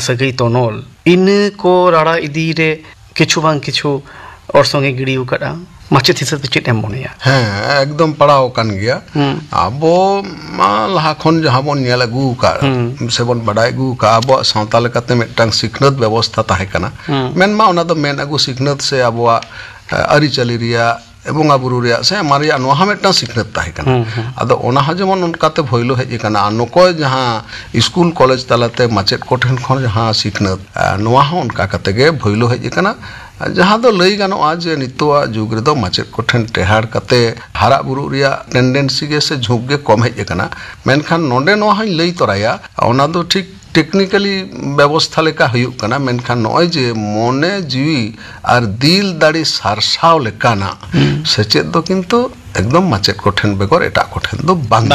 सगई तोनोल इन को राड़ा इदी रे किछु बांग किछु और संगे गिड़ी उकड़ा माचेत हिसाब से चेत एम मोनेया हाँ एकदम पड़ाव कान गया आबो लहा खन जहां बोन नेल अगु का से बोन बडाय अगु का आबो सावता लेकाते मिटांग सिखनत व्यवस्था ताहे कना मेन मा ओना दो मेन अगु सिखनत से आबो अरि चली रिया बोंगा बुरु रिया से मारिया नोहा मिटांग सिखनत ताहे कना आदो ओना हा जेमन उनकाते भइलो हेज कना नको जहां स्कूल कॉलेज तालाते माचेत कोठेन खन जहां सिखनत नोहा हो उनका कते गे भइलो हेज कना जहां दो लई गानोआ जे नितोआ जुग रे दो माचेत कोठेन टेहाड़ कते हारा बुरु रिया टेंडेंसी गे से झुक गे कम हेज कना मेनखान नोडे नोहा लई तोराया ओना दो ठीक टेक्निकली व्यवस्था लेका हुयुक कना मेनखान नोय जे मोने जीवी और दिल दाड़ी सारसाव लेकाना सेचेत दो किंतु एकदम माचेत कोठेन बेगर एटा कोठेन दो बांग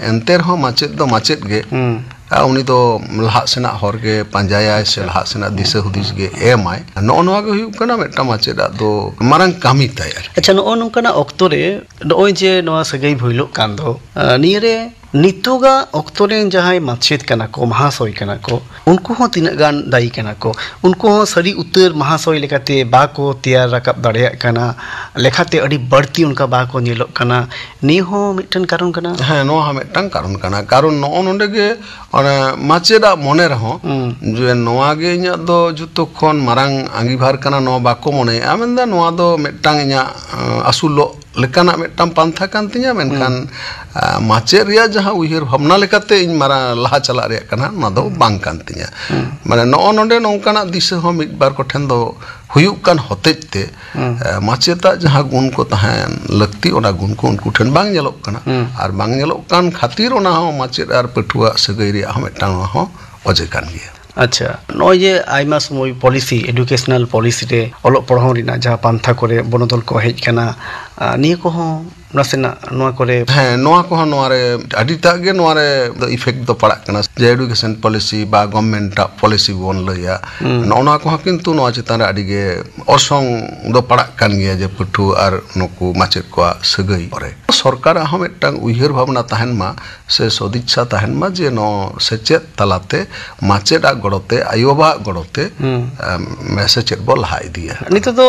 एंते रहो माचेत दो माचेत गे उनी तो लहा सेना हर गे पंजाया से लहा सेना दिशा हुदिस गे एमाय नो नोआ गे हुयुक कना मेटा माचेदा दो मारंग कामी तयार अच्छा नो नोकना ऑक्टो रे नोय जे नोआ सगई भइलो कान दो निरे नितोगा ऑक्टोरेन जहां माचेत कना को महाशय कना को उनको हो तिना गान दाई कना को उनको हो सरी उत्तर महाशय लेकाते बा को तैयार रकब दाड़िया कना लेखाते अडी बढ़ती उनका बा को नेलो कना नि हो मिटन कारण कना हां नो हा मिटन कारण कना कारण नो नोंडे गे माचेदा मने रहो जे नोआ गे इnya दो जुतो खन मारंग आंगीभार कना नो बाको मने आमेंदा नोआ दो मिटन इnya असुलो लेकाना मिटन पांथा कान तिnya मेनखान माचे रिया जहां उहिर भावना लेकाते इन मारा लहा चला रिया कना ना दो बांग कान तिnya माने नो नोंडे नोंकाना दिशा हो मिट बार को ठेन दो हुयुक कान होतेते माचेता जहां गुण को तहान लगती ओना गुण को उनको ठेन बांग नेलोक कना और बांग नेलोक कान खातिर ओना हो माचेत और पठुआ सगई रिया हो मिटांग हो अजे कान गया अच्छा नोय जे आइमा समय पॉलिसी एजुकेशनल पॉलिसी रे ओलो पढ़ाव रिना जहां पांथा करे बनोदल को हेज कना नि को हो nasenak noa kore ᱦᱮᱸ ᱱᱚᱣᱟ ᱠᱚᱦᱚᱸ ᱱᱚᱣᱟ ᱨᱮ ᱟᱹᱰᱤᱴᱟᱜ ᱜᱮ ᱱᱚᱣᱟ ᱨᱮ ᱤᱯᱷᱮᱠᱴ ᱫᱚ ᱯᱟᱲᱟᱜ ᱠᱟᱱᱟ ᱡᱮ ᱮᱰᱩᱠᱮᱥᱚᱱ ᱯᱚᱞᱤᱥᱤ ᱵᱟ ᱜᱚᱵᱷᱢᱮᱱᱴᱟᱜ ᱯᱚᱞᱤᱥᱤ ᱵᱚᱱ ᱞᱟᱹᱭᱟ ᱱᱚᱣᱟ ᱠᱚᱦᱚᱸ ᱠᱤᱱᱛᱩ ᱱᱚᱣᱟ ᱪᱮᱛᱟᱱ ᱨᱮ ᱟᱹᱰᱤ ᱜᱮ ᱚᱨᱥᱚᱝ ᱫᱚ ᱯᱟᱲᱟᱜ ᱠᱟᱱ ᱜᱮᱭᱟ ᱡᱮ ᱯᱟᱹᱴᱷᱩᱣᱟᱹ ᱟᱨ ᱱᱩᱠᱩ ᱢᱟᱪᱮᱫ ᱠᱚᱣᱟᱜ ᱥᱟᱹᱜᱟᱹᱭ ᱨᱮ ᱥᱚᱨᱠᱟᱨᱟᱜ ᱦᱚᱸ ᱢᱤᱫᱴᱟᱝ ᱩᱭᱦᱟᱹᱨ ᱵᱷᱟᱵᱽᱱᱟ ᱛᱟᱦᱮᱱ ᱢᱟ ᱥᱮ ᱥᱚदिᱪᱪᱷᱟ ᱛᱟᱦᱮᱱ ᱢᱟ ᱡᱮ ᱱᱚᱣᱟ ᱥᱮᱪᱮᱫ ᱛᱟᱞᱟᱛᱮ ᱢᱟᱪᱮᱫᱟᱜ ᱜᱚᱲᱚᱛᱮ ᱟᱭᱳᱼᱵᱟᱵᱟᱣᱟᱜ ᱜᱚᱲᱚᱛᱮ ᱥᱮᱪᱮᱫ ᱵᱚ ᱞᱟᱦᱟ ᱤᱫᱤᱭᱟ nito do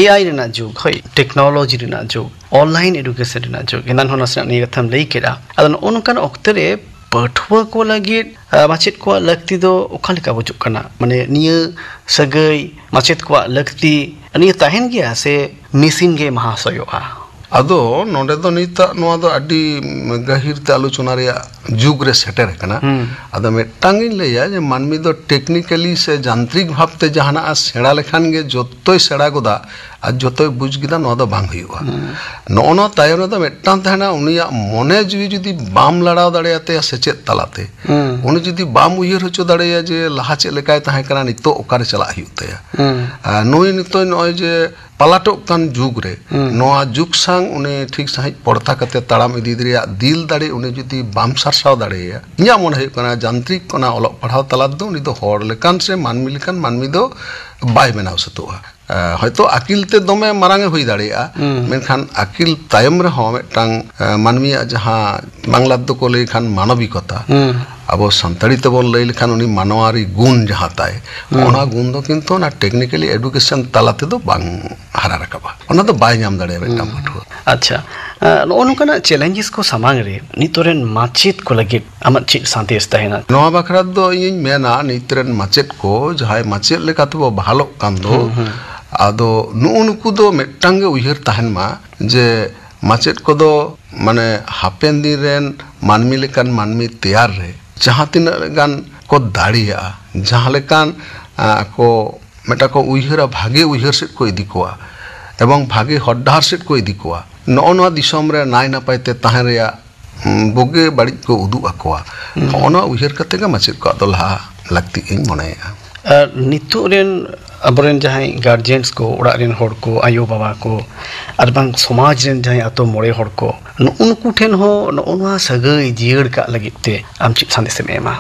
AI ᱨᱮᱱᱟᱜ ᱡᱩᱜᱽ ᱦᱳᱭ ᱴᱮᱠᱱᱳᱞᱚᱡᱤ ᱨᱮᱱᱟᱜ ᱡᱩᱜᱽ ᱚᱱᱞᱟᱭᱤᱱ ᱮᱰᱩᱠᱮᱥᱚᱱ ᱨᱮᱱᱟᱜ ᱡᱩᱜᱽ ᱮᱱᱟᱱ ᱦᱚᱸ ᱱᱟᱥᱮᱱᱟᱜ ᱱᱤᱭᱟᱹ ᱠᱟᱛᱷᱟᱢ ᱞᱟᱹᱭ ᱠᱮᱫᱟ ᱟᱫᱚ ᱱᱚᱜᱼᱚ ᱱᱚᱝᱠᱟᱱ ᱚᱠᱛᱚ ᱨᱮ ᱯᱟᱹᱴᱷᱩᱣᱟᱹ ᱠᱚ ᱞᱟᱹᱜᱤᱫ ᱢᱟᱪᱮᱫ ᱠᱚᱣᱟᱜ ᱞᱟᱹᱠᱛᱤ ᱫᱚ ᱚᱠᱟ ᱞᱮᱠᱟ ᱵᱩᱡᱩᱜ ᱠᱟᱱᱟ ᱢᱟᱱᱮ ᱱᱤᱭᱟᱹ ᱥᱟᱹᱜᱟᱹᱭ ᱢᱟᱪᱮᱫ ᱠᱚᱣᱟᱜ ᱞᱟᱹᱠᱛᱤ ᱱᱤᱭᱟᱹ ᱛᱟᱦᱮᱱ ᱜᱮᱭᱟ ᱥᱮ ᱢᱮᱥᱤᱱ ᱜᱮ ᱢᱟᱦᱟᱥᱚᱭᱚᱜᱼᱟ ᱟᱫᱚ ᱱᱚᱰᱮ ᱫᱚ ᱱᱤᱛᱟᱜ ᱱᱚᱣᱟ ᱫᱚ ᱟᱹᱰᱤ ᱜᱟᱹᱦᱤᱨ ᱛᱮ ᱟᱞᱳᱪᱚᱱᱟ ᱨᱮᱭᱟᱜ ᱡᱩᱜᱽ ᱨᱮ ᱥᱮᱴᱮᱨ ᱟᱠᱟᱱᱟ ᱟᱫᱚ ᱢᱤᱫᱴᱟᱝ ᱤᱧ ᱞᱟᱹᱭᱟ ᱡᱮ ᱢᱟᱹᱱᱢᱤ ᱫᱚ ᱴᱮᱠᱱᱤᱠᱮᱞᱤ ᱥᱮ ᱡᱟᱱᱛᱨᱤᱠ ᱵᱷᱟᱵᱽᱛᱮ ᱡᱟᱦᱟᱱᱟᱜ ᱥᱮᱬᱟ ᱞᱮᱠᱷᱟन ᱜᱮ ᱡᱚᱛᱚᱭ ᱥᱮᱬᱟ ᱜᱚᱫᱟ ᱟᱨ ᱡᱚᱛᱚᱭ ᱵᱩᱡᱽ ᱠᱮᱫᱟ ᱱᱚᱣᱟ ᱫᱚ ᱵᱟᱝ ᱦᱩᱭᱩᱜᱼᱟ ᱱᱚᱜᱼᱚ ᱱᱚᱣᱟ ᱛᱟᱭᱚᱢ ᱨᱮᱫᱚ ᱢᱤᱫᱴᱟᱝ ᱛᱟᱦᱮᱱᱟ ᱩᱱᱤᱭᱟᱜ ᱢᱚᱱᱮ ᱡᱤᱣᱤ ᱡᱩᱫᱤ ᱵᱟᱢ ᱞᱟᱲᱟᱣ ᱫᱟᱲᱮᱭᱟᱛᱟᱭᱟ ᱥᱮᱪᱮᱫ ᱛᱟᱞᱟᱛᱮ ᱩᱱᱤ ᱡᱩᱫᱤ ᱵᱟᱢ ᱩᱭᱦᱟᱹᱨ ᱦᱚᱪᱚ ᱫᱟᱲᱮᱭᱟᱜᱼᱟ ᱡᱮ ᱞᱟᱦᱟ ᱪᱮᱫ ᱞᱮᱠᱟᱭ ᱛᱟᱦᱮᱸ ᱠᱟᱱᱟ ᱱᱤᱛᱚᱜ ᱚᱠᱟᱨᱮ ᱪᱟᱞᱟᱜ ᱦᱩᱭᱩᱜ ᱛᱟᱭᱟ ᱱᱩᱭ ᱱᱤᱛᱚᱜ ᱱᱚᱜᱼᱚᱭ ᱡᱮ ᱯᱟᱞᱟᱴᱚᱜ ᱠᱟᱱ ᱡᱩᱜᱽ ᱨᱮ ᱱᱚᱣᱟ ᱡᱩᱜᱽ ᱥᱟᱝ ᱩᱱᱤ ᱴᱷᱤᱠ ᱥᱟᱺᱦᱤᱡ ᱯᱚᱲᱛᱟ ᱠᱟᱛᱮ ᱛᱟᱲᱟᱢ ᱤᱫᱤ ᱨᱮᱭᱟᱜ ᱫᱤᱞ ᱫᱟᱲᱮ ᱩᱱᱤ ᱡᱩᱫᱤ ᱵᱟᱢ ᱥᱟᱨᱥᱟᱣ ᱫᱟᱲᱮᱭᱟᱜᱼᱟ ᱤᱧᱟᱹᱜ ᱢᱚᱱᱮ ᱦᱩᱭᱩᱜ ᱠᱟᱱᱟ ᱡᱟᱱᱛᱨᱤᱠ ᱚᱱᱟ ᱚᱞᱚᱜ ᱯᱟᱲᱦᱟᱣ ᱛᱟᱞᱟ ᱫᱚ ᱩᱱᱤ ᱫᱚ ᱦᱚᱲ ᱞᱮᱠᱟᱱ ᱥᱮ ᱢᱟᱹᱱᱢᱤ ᱞᱮᱠᱟᱱ ᱢᱟᱹᱱᱢᱤ ᱫᱚ ᱵᱟᱭ ᱵᱮᱱᱟᱣ ᱥᱟᱹᱛᱚᱜᱼᱟ হয়তো আকিল তে দমে মারাঙে হই দাঁড়িয়া মেনখান আকিল তায়ম রেহᱚᱸ মিদᱴᱟᱝ মানমিয়া জাহাঁ বাংলা ᱫᱚ ᱠᱚ ᱞᱟᱹᱭ ᱠᱷᱟᱱ ᱢᱟᱱᱚᱵᱤকতা ᱟᱵᱚ ᱥᱟᱱᱛᱟᱲᱤ ᱛᱮᱵᱚᱱ ᱞᱟᱹᱭ ᱞᱮᱠᱷᱟᱱ ᱩᱱᱤ ᱢᱟᱱᱣᱟᱨᱤ ᱜᱩণ ᱡᱟᱦᱟᱸ ᱛᱟᱭ ᱚᱱᱟ ᱜᱩণ ᱫᱚ ᱠᱤᱱᱛᱩ ᱚᱱᱟ ᱴᱮᱠᱱᱤᱠᱮᱞᱤ ᱮᱰᱩᱠᱮᱥᱚᱱ ᱛᱟᱞᱟ ᱛᱮᱫᱚ ᱵᱟᱝ ᱦᱟᱨᱟ ᱨᱟᱠᱟᱵᱟ ᱚᱱᱟ ᱫᱚ ᱵᱟᱭ ᱧᱟᱢ ᱫᱟᱲᱮᱭᱟᱜᱼᱟ ᱢᱤᱫᱴᱟᱝ ᱯᱟᱹᱴᱷᱩᱣᱟᱹ ᱟᱪᱪᱷᱟ ᱱᱚᱜᱼᱚ ᱱᱚᱝᱠᱟᱱᱟᱜ ᱪᱮᱞᱮᱧᱡᱮᱥ ᱠᱚ ᱥᱟᱢᱟᱝ ᱨᱮ ᱱᱤᱛᱚᱜ ᱨᱮᱱ ᱢᱟᱪᱮᱫ ᱠᱚ ᱞᱟᱹᱜᱤᱫ ᱟᱢᱟᱜ ᱪᱮᱫ ᱥᱟᱸᱫᱮᱥ ᱛᱟᱦᱮᱱᱟ ᱱᱚᱣᱟ ᱵᱟᱠᱷᱨᱟ ᱫᱚ ᱤᱧᱤᱧ ᱢᱮᱱᱟ ᱱᱤᱛ ᱨᱮᱱ ᱢᱟᱪᱮᱫ ᱠᱚ ᱡᱟᱦᱟᱸᱭ ᱢᱟᱪᱮᱫ ᱞᱮᱠᱟᱛᱮᱵᱚ ᱵᱟᱦᱟᱞᱚᱜ ᱠᱟᱱ ᱫᱚ ᱟᱫᱚ ᱱᱩᱠᱩ ᱫᱚ ᱢᱤᱫᱴᱟᱝ ᱜᱮ ᱩᱭᱦᱟᱹᱨ ᱛᱟᱦᱮᱱ ᱢᱟ ᱡᱮ ᱢᱟᱪᱮᱫ ᱠᱚᱫᱚ ᱢᱟᱱᱮ ᱦᱟᱯᱮᱱ ᱫᱤᱱ ᱨᱮᱱ ᱢᱟᱹᱱᱢᱤ ᱞᱮᱠᱟᱱ ᱢᱟᱹᱱᱢᱤ ᱛᱮᱭᱟᱨ ᱨᱮ ᱡᱟᱦᱟᱸ ᱛᱤᱱᱟᱹᱜ ᱜᱟᱱ ᱠᱚ ᱫᱟᱲᱮᱭᱟᱜᱼᱟ ᱡᱟᱦᱟᱸ ᱞᱮᱠᱟᱱ ᱠᱚ ᱢᱤᱫᱴᱟᱝ ᱠᱚ ᱩᱭᱦᱟᱹᱨᱟ ᱵᱷᱟᱜᱮ ᱩᱭᱦᱟᱹᱨ ᱥᱮᱫ ᱠᱚ ᱤᱫᱤ ᱠᱚᱣᱟ এবং ভাগে হর ডাহার সেট কো ইদি কোয়া নও নওয়া দিশম রে নাই নাপাই তে তাহেন রেয়া বগে বাড়ি কো উদু আকোয়া অনা উইহার কাতে গে মাচেদ কো আদলহা লাগতি ইন মনেয়া নিতোগ রেন আবরেন জাহাই গার্জিয়ানস কো ওড়াগ রেন হড় কো আয়ো বাবা কো আর বাং সমাজ রেন জাহাই আতো মোড়ে হড় কো নুনকু ঠেন ᱦᱚᱸ ᱱᱚᱜᱼᱚ ᱱᱚᱣᱟ ᱥᱟᱹᱜᱟᱹᱭ ᱡᱤᱭᱟᱹᱲ ᱠᱟᱜ ᱞᱟᱹᱜᱤᱫ ᱛᱮ ᱟᱢ ᱪᱮᱫ ᱥᱟᱸᱫᱮᱥᱮᱢ ᱮᱢᱟ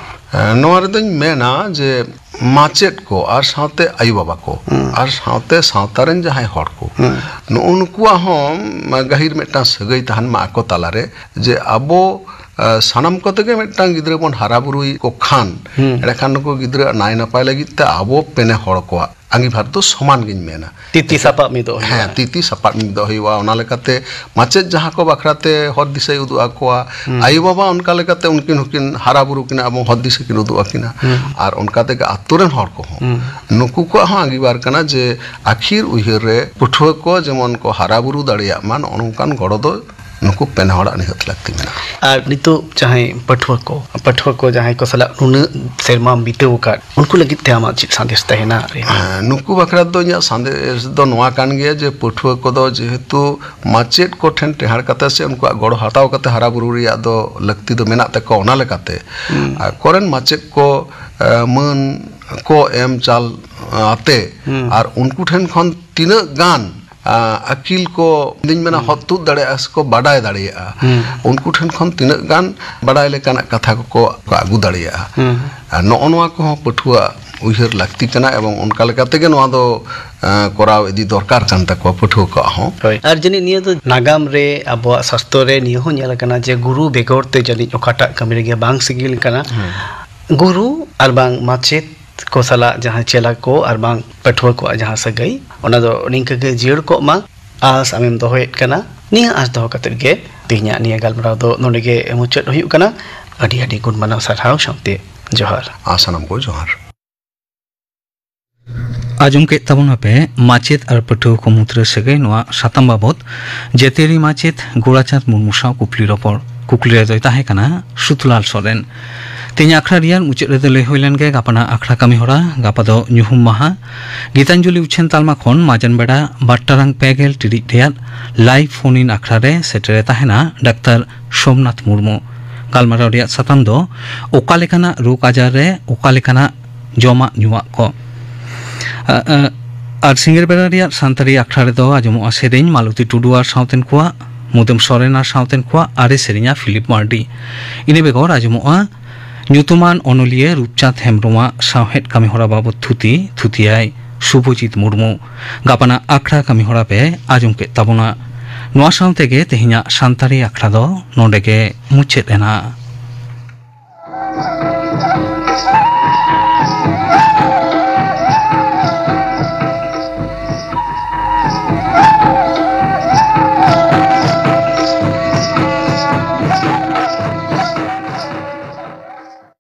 ᱱᱚᱣᱟ ᱨᱮᱫᱚᱧ ᱢᱮᱱᱟ ᱡᱮ ᱢᱟᱪᱮᱫ ᱠᱚ ᱟᱨ ᱥᱟᱶᱛᱮ ᱟᱭᱳ ᱵᱟᱵᱟ ᱠᱚ ᱟᱨ ᱥᱟᱶᱛᱮ ᱥᱟᱶᱛᱟ ᱨᱮᱱ ᱡᱟᱦᱟᱸᱭ ᱦᱚᱲ ᱠᱚ ᱱᱩᱠᱩᱣᱟᱜ ᱦᱚᱸ ᱜᱟᱹᱦᱤᱨ ᱢᱤᱫᱴᱟᱝ ᱥᱟᱹᱜᱟᱹᱭ ᱛᱟᱦᱮᱱ ᱢᱟ ᱟᱠᱚ ᱛᱟᱞᱟᱨᱮ ᱡᱮ ᱟᱵᱚ ᱥᱟᱱᱟᱢ ᱠᱚᱛᱮ ᱜᱮ ᱢᱤᱫᱴᱟᱝ ᱜᱤᱫᱽᱨᱟᱹ ᱵᱚᱱ ᱦᱟᱨᱟ ᱵᱩᱨᱩᱭ ᱠᱚ ᱠᱷᱟᱱ ᱮᱸᱰᱮᱠᱷᱟᱱ ᱱᱩᱠᱩ ᱜᱤᱫᱽᱨᱟᱹ ᱱᱟᱭ ᱱᱟᱯᱟᱭ ᱞᱟᱹᱜᱤᱫ ᱛᱮ ᱟᱵᱚ ᱯᱮᱱᱮ ᱦᱚᱲ ᱠᱚᱣᱟᱜ ᱟᱸᱜᱤᱵᱷᱟᱨ ᱫᱚ ᱥᱚᱢᱟᱱ ᱜᱤᱧ ᱢᱮᱱᱟ ᱛᱤᱛᱤ ᱥᱟᱯᱟᱵ ᱢᱤᱫᱚᱜ ᱦᱮᱸ ᱛᱤᱛᱤ ᱥᱟᱯᱟᱵ ᱢᱤᱫᱚᱜ ᱦᱩᱭᱩᱜᱼᱟ ᱚᱱᱟ ᱞᱮᱠᱟᱛᱮ ᱢᱟᱪᱮᱫ ᱡᱟᱦᱟᱸ ᱠᱚ ᱵᱟᱠᱷᱨᱟᱛᱮ ᱦᱚᱨ ᱫᱤᱥᱟᱹᱭ ᱩᱫᱩᱜ ᱟᱠᱚᱣᱟ ᱟᱭᱳ ᱵᱟᱵᱟ ᱚᱱᱠᱟ ᱞᱮᱠᱟᱛᱮ ᱩᱱᱠᱤᱱ ᱦᱚᱸᱠᱤᱱ ᱦᱟᱨᱟ ᱵᱩᱨᱩ ᱠᱤᱱᱟ ᱮᱵᱚᱝ ᱦᱚᱨ ᱫᱤᱥᱟᱹ ᱠᱤᱱ ᱩᱫᱩᱜ ᱟᱠᱤᱱᱟ ᱟᱨ ᱚᱱᱠᱟ ᱛᱮᱜᱮ ᱟᱛᱳ ᱨᱮᱱ ᱦᱚᱲ ᱠᱚᱦᱚᱸ ᱱᱩᱠᱩ ᱠᱚᱣᱟᱜ ᱦᱚᱸ ᱟᱸᱜᱤᱵᱷᱟᱨ ᱠᱟᱱᱟ ᱡᱮ ᱟᱹᱠᱷᱤᱨ ᱩᱭᱦᱟᱹᱨ ᱨᱮ ᱯᱟᱹᱴᱷᱩᱣᱟᱹ ᱠᱚ ᱡᱮᱢᱚᱱ ᱠᱚ ᱦᱟᱨᱟ ᱵᱩᱨᱩ ᱫᱟᱲᱮᱭᱟᱜ ᱢᱟ ᱱᱚᱝᱠᱟᱱ ᱜᱚᱲᱚ ᱫᱚ ᱱᱩᱠᱩ ᱯᱮᱱᱮ ᱦᱚᱲᱟᱜ ᱱᱤᱦᱟᱹᱛ ᱞᱟᱹᱠᱛᱤ ᱢᱮᱱᱟᱜᱼᱟ ᱟᱨ ᱱᱤᱛᱚᱜ ᱡᱟᱦᱟᱸᱭ ᱯᱟᱹᱴᱷᱩᱣᱟᱹ ᱠᱚ ᱡᱟᱦᱟᱸᱭ ᱠᱚ ᱥᱟᱞᱟᱜ ᱱᱩᱱᱟᱹᱜ ᱥᱮᱨᱢᱟᱢ ᱵᱤᱛᱟᱹᱣ ᱟᱠᱟᱫ ᱩᱱᱠᱩ ᱞᱟᱹᱜᱤᱫ ᱛᱮ ᱟᱢᱟᱜ ᱪᱮᱫ ᱥᱟᱸᱫᱮᱥ ᱛᱟᱦᱮᱱᱟ ᱱᱩᱠᱩ ᱵᱟᱠᱷᱨᱟ ᱫᱚ ᱤᱧᱟᱹᱜ ᱥᱟᱸᱫᱮᱥ ᱫᱚ ᱱᱚᱣᱟ ᱠᱟᱱ ᱜᱮᱭᱟ ᱡᱮ ᱯᱟᱹᱴᱷᱩᱣᱟᱹ ᱠᱚᱫᱚ ᱡᱮᱦᱮᱛᱩ ᱢᱟᱪᱮᱫ ᱠᱚ ᱴᱷᱮᱱ ᱴᱮᱦᱟᱲ ᱠᱟᱛᱮ ᱥᱮ ᱩᱱᱠᱩᱣᱟᱜ ᱜᱚᱲᱚ ᱦᱟᱛᱟᱣ ᱠᱟᱛᱮ ᱦᱟᱨᱟ ᱵᱩᱨᱩ ᱨᱮᱭᱟᱜ ᱫᱚ ᱞᱟᱹᱠᱛᱤ ᱫᱚ ᱢᱮᱱᱟᱜ ᱛᱟᱠᱚᱣᱟ ᱚᱱᱟ ᱞᱮᱠᱟᱛᱮ ᱟᱠᱚᱨᱮᱱ ᱢᱟᱪᱮᱫ ᱠᱚ ᱢᱟᱹᱱ ᱠᱚ ᱮᱢ ᱪᱟᱞ ᱟᱛᱮ ᱟᱨ ᱩᱱᱠᱩ ᱴᱷᱮᱱ ᱠᱷᱚᱱ ᱛᱤᱱᱟᱹᱜ ᱜᱟᱱ ᱟᱹᱠᱤᱞ ᱠᱚ ᱤᱧ ᱢᱮᱱᱟ ᱦᱚᱫ ᱛᱩᱫ ᱫᱟᱲᱮᱭᱟᱜᱼᱟ ᱥᱮᱠᱚ ᱵᱟᱰᱟᱭ ᱫᱟᱲᱮᱭᱟᱜᱼᱟ ᱩᱱᱠᱩ ᱴᱷᱮᱱ ᱠᱷᱚᱱ ᱛᱤᱱᱟᱹᱜ ᱜᱟᱱ ᱵᱟᱰᱟᱭ ᱞᱮᱠᱟᱱᱟᱜ ᱠᱟᱛᱷᱟ ᱠᱚᱠᱚ ᱟᱹᱜᱩ ᱫᱟᱲᱮᱭᱟᱜᱼᱟ ᱟᱨ ᱱᱚᱜᱼᱚ ᱱᱚᱣᱟ ᱠᱚᱦᱚᱸ ᱯᱟᱹᱴᱷᱩᱣᱟᱹ ᱩᱭᱦᱟᱹᱨ ᱞᱟᱹᱠᱛᱤ ᱠᱟᱱᱟ ᱮᱵᱚᱝ ᱚᱱᱠᱟ ᱞᱮᱠᱟ ᱛᱮᱜᱮ ᱱᱚᱣᱟ ᱫᱚ ᱠᱚᱨᱟᱣ ᱤᱫᱤ ᱫᱚᱨᱠᱟর ᱠᱟᱱ ᱛᱟᱠᱚᱣᱟ ᱯᱟᱹᱴᱷᱩᱣᱟᱹ ᱠᱚᱣᱟᱜ ᱦᱚᱸ ᱟᱨ ᱡᱟᱹᱱᱤᱡ ᱱᱤᱭᱟᱹ ᱫᱚ ᱱᱟᱜᱟᱢ ᱨᱮ ᱟᱵᱚᱣᱟᱜ ᱥᱟᱥᱛᱨᱚ ᱨᱮ ᱱᱤᱭᱟᱹ ᱦᱚᱸ ᱧᱮᱞ ᱟᱠᱟᱱᱟ ᱡᱮ ᱜᱩᱨᱩ ᱵᱮᱜᱚᱨ ᱛᱮ ᱡᱟᱹᱱᱤᱡ ᱚᱠᱟᱴᱟᱜ ᱠᱟᱹᱢᱤ ᱨᱮᱜᱮ ᱵᱟᱝ ᱥᱤᱜᱤᱞ ᱠᱟᱱᱟ ᱜᱩᱨᱩ ᱟᱨ ᱵᱟᱝ ᱢᱟᱪᱮᱫ को साला जहाँ चेला को और बांग पठुआ को जहाँ सगाई ओना दो निंका के जियर को मा आस आमेम दोहोयेत कना निया आस दोहो कतेर गे तिहिnya निया गालमराव दो नोंडे गे मुचाद हुयुग कना अडी अडी गुण मानाव सारहाव सावते जोहार आसानाम को जोहार आजम के तबन पे माचेत और पठुआ को मुद्रे सगे नोआ साताम बाबत जेतेरी माचेत गोड़ाचाँद मुर्मू साव कुकली रपड़ कुकली रे दय ताहे कना सुतलाल सोरेन तेज आखड़ा रियान मुचाद रे लय हुइलेन गे गापाना आखड़ा कामी हरा गापा दो ᱧᱩᱦᱩᱢ माहा गीतांजलि उछेन तालमा खन माजन बेड़ा 12:50 टिड़िज रेयाद लाइव फोन इन आखड़ा रे सेटेरे ताहेना डाक्तार सोमनाथ मुर्मू गालमाराव रियाद साताम दो ओका लेकाना रोग आजार रे ओका लेकाना जमा ᱧᱩᱣᱟᱜ को और सिंगर बेड़ा रियाद सानतारी आखड़ा रे दो आजमोआ सेरेñ मालती टुडू और सावतेन कोआ मुदम सोरेन और साउतेन को आरे सेरिया फिलिप मार्डी इने बेगर आजमुआ ᱧᱩᱛᱩᱢᱟᱱ ᱚᱱᱚᱞᱤᱭᱟᱹ ᱨᱩᱯᱪᱟᱸᱫᱽ ᱦᱮᱢᱵᱨᱚᱢᱟᱜ ᱥᱟᱶᱦᱮᱫ ᱠᱟᱹᱢᱤᱦᱚᱨᱟ ᱵᱟᱵᱚᱫ ᱛᱷᱩᱛᱤᱭᱟᱭ ᱥᱩᱵᱷᱚᱡᱤᱛ ᱢᱩᱨᱢᱩ ᱜᱟᱯᱟᱱᱟᱜ ᱟᱠᱷᱲᱟ ᱠᱟᱹᱢᱤᱦᱚᱨᱟ ᱯᱮ ᱟᱸᱡᱚᱢ ᱠᱮᱫ ᱛᱟᱵᱚᱱᱟ ᱱᱚᱣᱟ ᱥᱟᱶᱛᱮᱜᱮ ᱛᱮᱦᱮᱧᱟᱜ ᱥᱟᱱᱛᱟᱲᱤ ᱟᱠᱷᱲᱟ ᱫᱚ ᱱᱚᱰᱮ ᱜᱮ ᱢᱩᱪᱟᱹᱫ ᱮᱱᱟ।